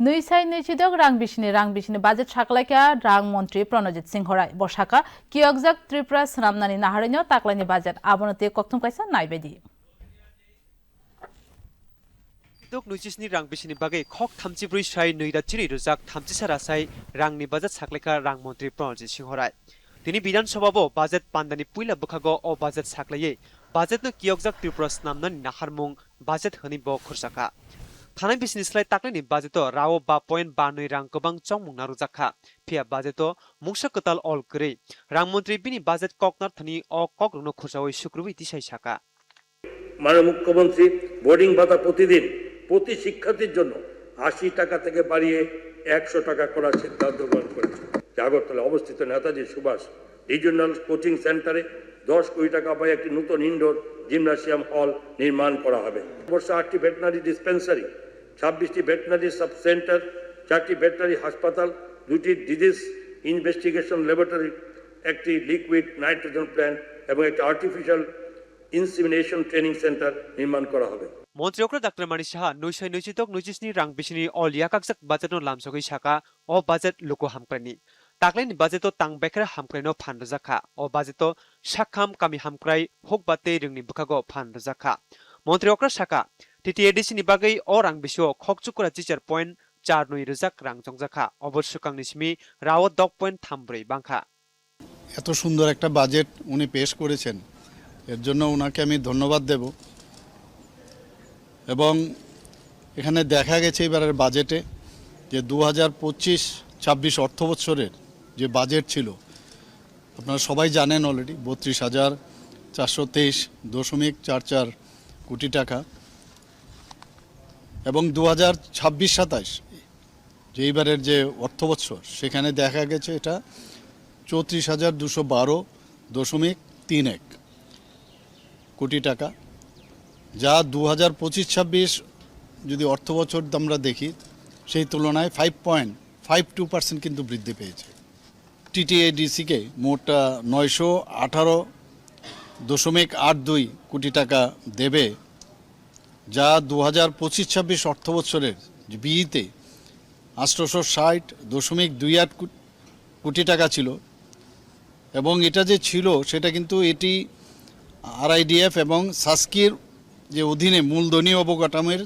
Nuisai Nichidog Rang Bishini Budget Shaklaka Rang Montri Pronojit Singhora Boshaka Kiogzak Tripras Ramnani Naharino Taklani Budget Abonate Koktum Kaisa Naibedi. Dok Nuisini Rang Bishini Bagay Kok Tamchibri Shai Nuida Chiri Ruzak Tamchisarasai Rang ni Budget Shaklaka Rang Montri Pronojit Singhora. Tini Bidan Sobabo Budget Pandani Puila Bukago or Budget Saklaye Budget no Kiogzak Tripras Namnani Naharmung Budget Hanibo Kursaka. Tanai business lai taklani budgeto rao ba point ba noi rang kobang chongmung na rujaka phia budgeto mungsa katal all kre rang mantri bini budget koknar thani o kokruno khosawai sukrubi tisai saka মাননীয় মুখ্যমন্ত্রী boarding ভাতা প্রতিদিন প্রতি শিক্ষার্থীর জন্য ৮০ টাকা থেকে বাড়িয়ে ১০০ টাকা করার সিদ্ধান্ত গ্রহণ করেছে। আগরতলায় অবস্থিত নেতাজি সুভাষ রিজিওনাল কোচিং সেন্টারে ১০ কোটি টাকা ব্যয়ে একটি নতুন ইনডোর জিমনাসিয়াম হল নির্মাণ করা হবে। অবশ্য ৮টি ভেটেরিনারি ডিসপেন্সারি, ২৬টি ভেটেরিনারি সাব সেন্টার, ৪টি ভেটেরিনারি হাসপাতাল, ২টি ডিজিজ ইনভেস্টিগেশন ল্যাবরেটরি, একটি লিকুইড নাইট্রোজেন প্ল্যান্ট এবং একটি আর্টিফিশিয়াল ইনসিমিনেশন ট্রেনিং সেন্টার নির্মাণ করা হবে। মন্ত্রী অক্র ডাক্তার মানি সাহা নৈশাই নৈচিতক নৈচিসনি রাং বিসনি অল ইয়াকাকসাক বাজেটনো লামসগৈ সাকা অ বাজেট লোকো হামক্রানি তাকলাইনি বাজেটো তাং বেখরা হামক্রাইনো ফানরজাখা অ বাজেটো সাখাম কামি হামক্রাই হক বাতে রংনি বুখাগো ফানরজাখা মন্ত্রী অক্র সাকা টিটিএডিসিনি বাগৈ অ রাং বিসো খকচুকুরা চিচার পয়েন্ট ৪ নই রজাক রাং জংজাখা অবশ্য কাংনিসমি রাও 10.3 বাংখা এত সুন্দর একটা বাজেট উনি পেশ করেছেন এর জন্য ওনাকে আমি ধন্যবাদ দেব এবং এখানে দেখা গেছে এবারের বাজেটে যে ২০২৫-২৬ অর্থবছরের যে বাজেট ছিল আপনারা সবাই জানেন অলরেডি ৩২,৪23.৪৪ কোটি টাকা এবং ২০২৬-২৭ যে এইবারের যে অর্থবছর সেখানে দেখা গেছে এটা ৩৪,২১২.৩১ কোটি টাকা যা ২০২৫-২৬ যদি অর্থবছর আমরা দেখি সেই তুলনায় 5.52% কিন্তু বৃদ্ধি পেয়েছে। টিটিএডিসিকে মোট ৯১৮.৮২ কোটি টাকা দেবে যা ২০২৫-২৬ অর্থবছরের বিইতে ৮৬০.২৮ কোটি টাকা ছিল এবং এটা যে ছিল সেটা কিন্তু এটি আরআইডিএফ এবং সাস্কির যে অধীনে মূলধনী অবকাঠামোর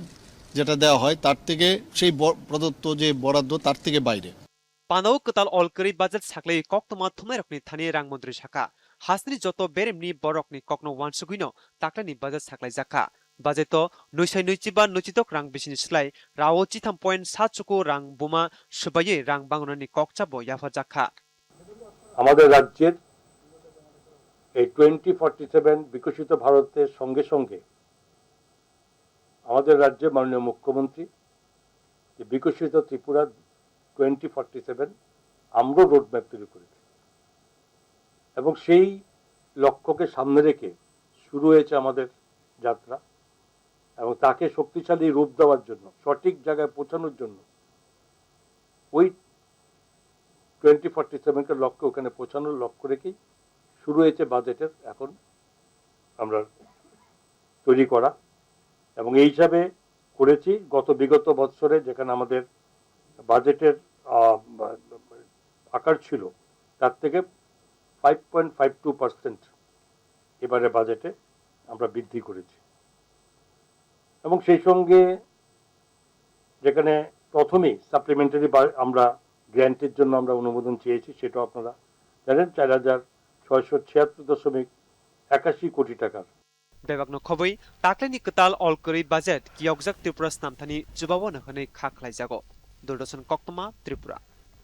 যেটা দেওয়া হয় তার থেকে সেই প্রদত্ত যে বরাদ্দ তার থেকে বাইরে পানাও কতাল অলকরি বাজেট সাকলাই কক্তমা থুমাই রকনি থানি রাং মন্ত্রী শাখা হাসনি যত বেরেমনি বরকনি ককনো ওয়ানসুগুইনো তাকলানি বাজেট সাকলাই জাখা বাজেট নৈশাই নৈচিবা নৈচিতক রাং বিসিনি স্লাই রাও 3.7 রাং বুমা সুবাইয়ে রাং বাংলানি ককচাবো ইয়াফা জাখা আমাদের রাজ্যের এই 2047 বিকশিত ভারতের সঙ্গে সঙ্গে আমাদের রাজ্যে মাননীয় মুখ্যমন্ত্রী যে বিকশিত ত্রিপুরা 2047 আমরা রোডম্যাপ তৈরি করেছি এবং সেই লক্ষ্যকে সামনে রেখে শুরু হয়েছে আমাদের যাত্রা এবং তাকে শক্তিশালী রূপ দেওয়ার জন্য সঠিক জায়গায় পৌঁছানোর জন্য ওই 2047-কে লক্ষ্য ওখানে পৌঁছানোর লক্ষ্য রেখেই শুরু হয়েছে বাজেটের এখন আমরা তৈরি করা এবং এই হিসাবে করেছি বিগত বছরে যেখানে আমাদের বাজেটের আকার ছিল তার থেকে 5.52% এবারে বাজেটে আমরা বৃদ্ধি করেছি এবং সেই সঙ্গে যেখানে প্রথমেই সাপ্লিমেন্টারি আমরা গ্র্যান্টের জন্য আমরা অনুমোদন চেয়েছি সেটাও আপনারা জানেন ৪,৬৭৬.৮১ কোটি টাকার বেবাগনো খবই তাকলানি কতাল অলকরি বাজেট কিয়কজাক ত্রিপুরা নামথানি জুবাবো নখনে খাখলাই জাগো দূরদর্শন কক্তমা ত্রিপুরা।